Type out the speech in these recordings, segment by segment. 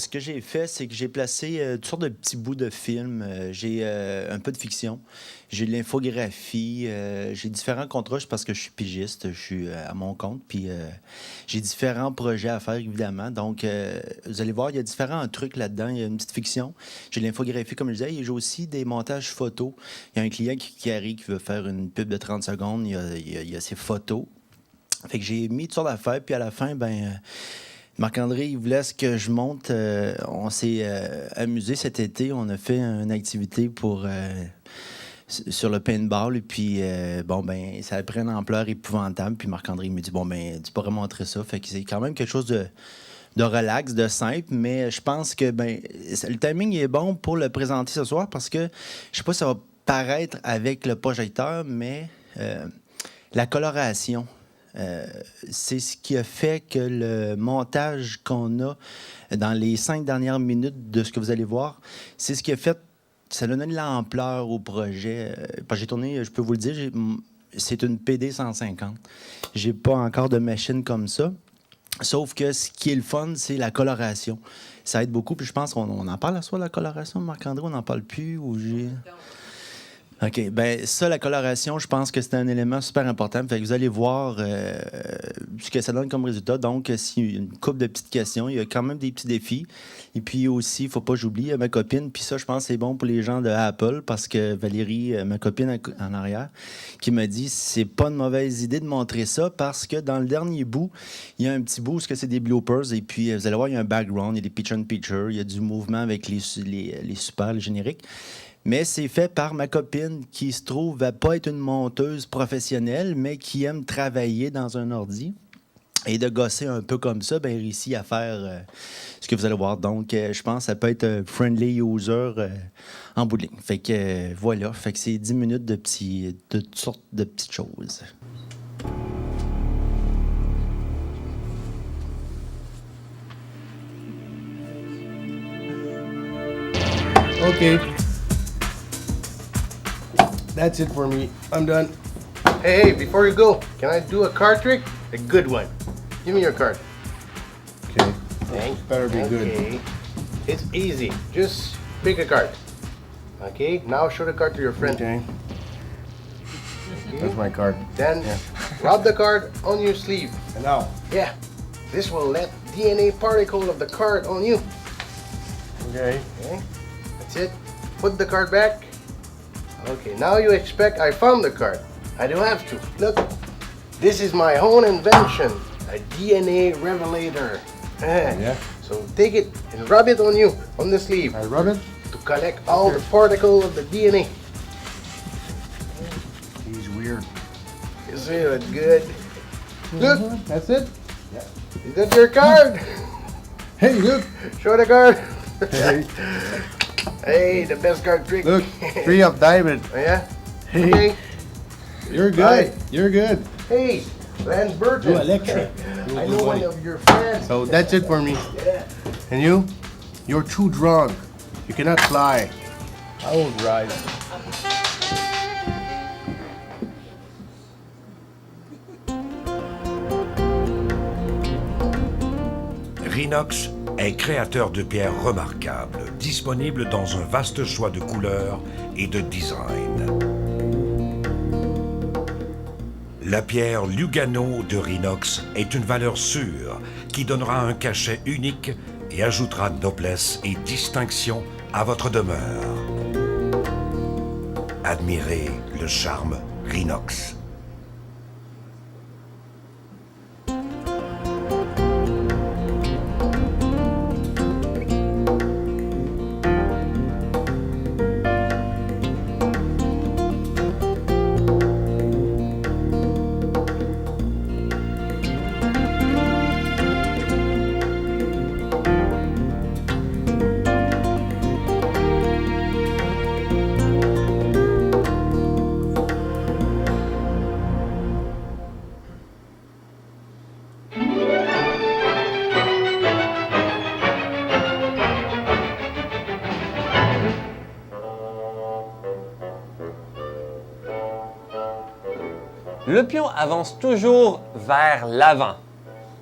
ce que j'ai fait, c'est que j'ai placé toutes sortes de petits bouts de films. J'ai un peu de fiction, j'ai de l'infographie, j'ai différents contrats c'est parce que je suis pigiste, je suis à mon compte, puis j'ai différents projets à faire, évidemment. Donc, vous allez voir, il y a différents trucs là-dedans. Il y a une petite fiction, j'ai de l'infographie, comme je disais, et j'ai aussi des montages photos. Il y a un client qui arrive, qui veut faire une pub de 30 secondes, il y a ses photos. Fait que j'ai mis toutes sortes d'affaires, puis à la fin, Marc-André, il voulait ce que je monte. On s'est amusé cet été. On a fait une activité sur le paintball. Et puis, ça a pris une ampleur épouvantable. Puis Marc-André me dit, tu pourrais montrer ça. Fait que c'est quand même quelque chose de relax, de simple. Mais je pense que, le timing est bon pour le présenter ce soir parce que, je sais pas si ça va paraître avec le projecteur, mais la coloration. C'est ce qui a fait que le montage qu'on a dans les 5 dernières minutes de ce que vous allez voir, c'est ce qui a fait, ça a donné de l'ampleur au projet. Parce que j'ai tourné, je peux vous le dire, c'est une PD 150. J'ai pas encore de machine comme ça. Sauf que ce qui est le fun, c'est la coloration. Ça aide beaucoup. Puis je pense qu'on en parle à soi, la coloration, Marc-André, on n'en parle plus ou j'ai... OK. Ça, la coloration, je pense que c'est un élément super important. Fait que vous allez voir ce que ça donne comme résultat. Donc, s'il y a une couple de petites questions, il y a quand même des petits défis. Et puis aussi, il ne faut pas que j'oublie ma copine. Puis ça, je pense que c'est bon pour les gens de Apple parce que Valérie, ma copine en arrière, qui m'a dit c'est pas une mauvaise idée de montrer ça parce que dans le dernier bout, il y a un petit bout où c'est des bloopers. Et puis, vous allez voir, il y a un background, il y a des picture-in-picture, il y a du mouvement avec les super, les génériques. Mais c'est fait par ma copine qui se trouve à pas être une monteuse professionnelle, mais qui aime travailler dans un ordi. Et de gosser un peu comme ça, réussit à faire ce que vous allez voir. Donc, je pense que ça peut être un friendly user en bout de ligne. Fait que voilà. Fait que c'est 10 minutes de toutes sortes de petites choses. OK. That's it for me. I'm done. Hey, before you go, can I do a card trick? A good one. Give me your card. Okay. Thanks. Better be good. It's easy. Just pick a card. Okay, now show the card to your friend. Okay. That's my card. Then Yeah. rub the card on your sleeve. And now. Yeah, this will let DNA particle of the card on you. Okay. Okay, that's it. Put the card back. Okay, now you expect I found the card. I don't have to. Look, this is my own invention, a DNA revelator. Yeah. So take it and rub it on you, on the sleeve, I rub it. to collect all the particles of the DNA. He's weird. Is it good? Look, That's it. is that your card? Hey, look. Show the card. Hey, Hey, the best card trick. look. 3 of diamond. Oh, yeah? Hey. Okay. You're good. Right. You're good. Hey, Lance Burton. Do electric. I know one of your friends. So that's it for me. Yeah. And you? You're too drunk. You cannot fly. I will ride. Rhinox est créateur de pierres remarquables, disponibles dans un vaste choix de couleurs et de designs. La pierre Lugano de Rhinox est une valeur sûre qui donnera un cachet unique et ajoutera noblesse et distinction à votre demeure. Admirez le charme Rhinox. Le pion avance toujours vers l'avant.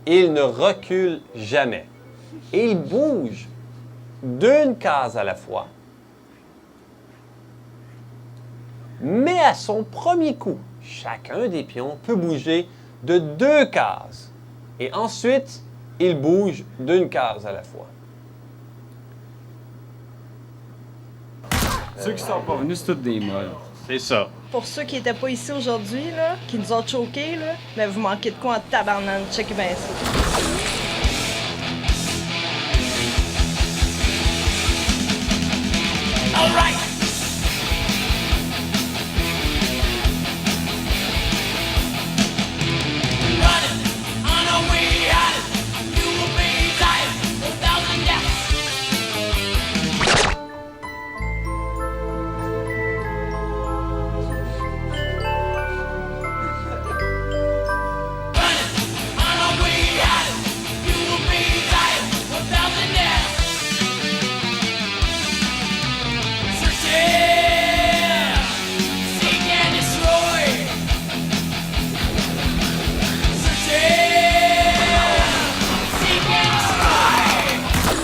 Il ne recule jamais. Et il bouge d'une case à la fois. Mais à son premier coup, chacun des pions peut bouger de 2 cases. Et ensuite, il bouge d'une case à la fois. Ceux qui sont pas venus, c'est tous des molles. C'est ça. Pour ceux qui n'étaient pas ici aujourd'hui, là, qui nous ont choqués, là, mais vous manquez de quoi en tabarnane. Checkez bien ça.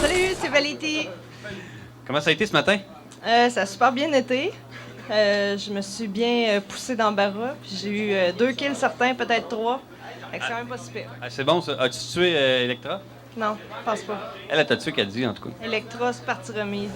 Salut, c'est Valiti. Comment ça a été ce matin? Ça a super bien été. Je me suis bien poussée dans le barra, puis j'ai eu 2 kills certains, peut-être 3. Fait que c'est quand même pas super. Ah, c'est bon ça. As-tu tué Electra? Non, je pense pas. Elle t'a tué qu'elle dit en tout cas. Electra, c'est partie remise.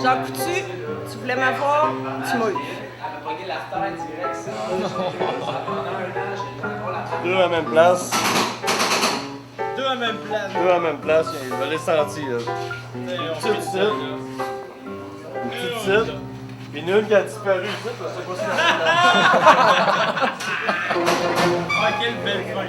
Jean Coutu, tu voulais m'avoir, tu m'as eu. Deux à la même place. Deux à la même place. Deux à la même place. Il va les sentir, là. Une petite site. Une petite site. Puis une qui a disparu ici, parce que c'est pas si Ah, quelle belle fin!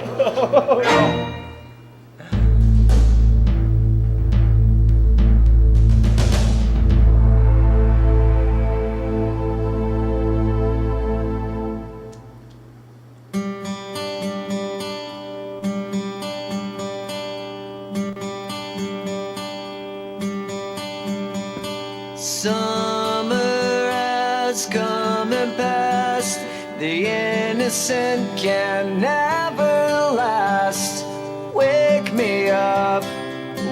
Summer has come and passed. The innocent can never last. Wake me up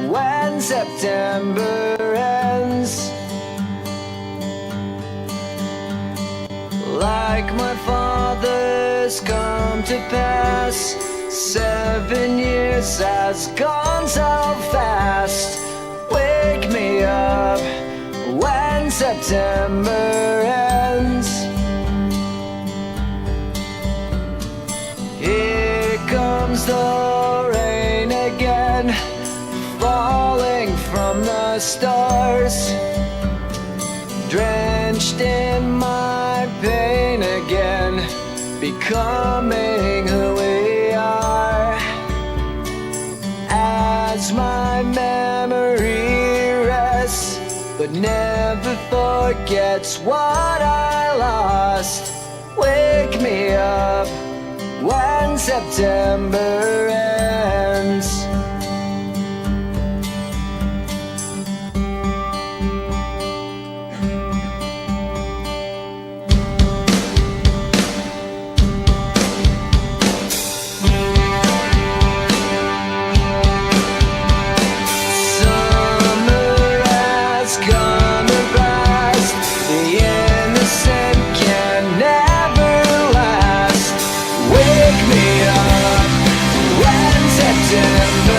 when September ends. Like my father's come to pass. 7 years has gone so fast. Wake me up when September ends. Here comes the rain again, falling from the stars, drenched in my pain again, becoming who we are. As my memory rests, but never forgets what I lost. Wake me up when September ends. September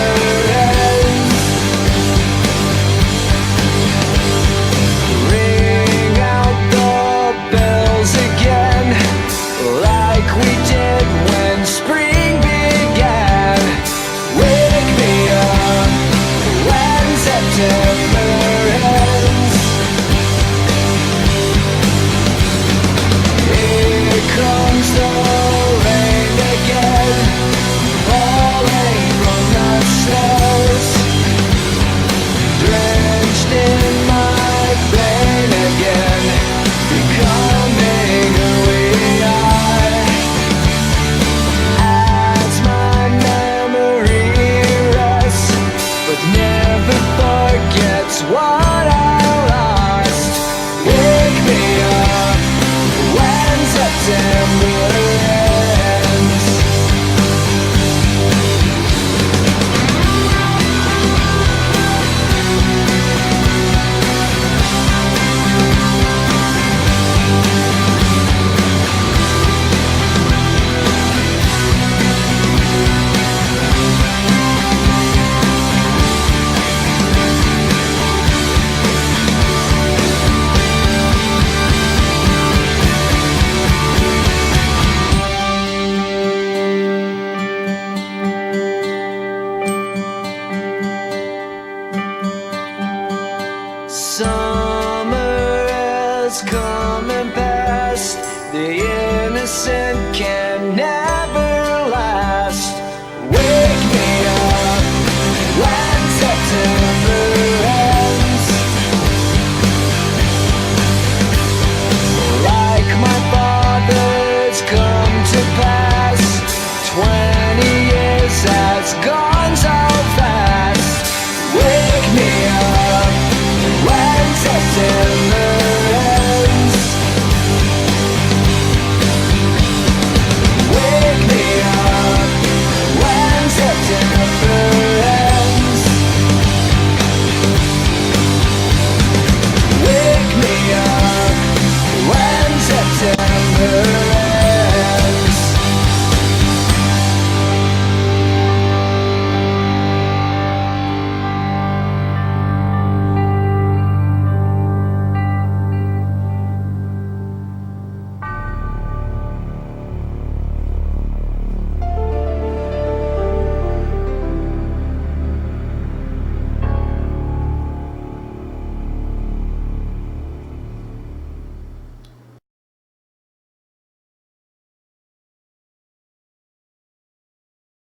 that's coming past. The innocent can never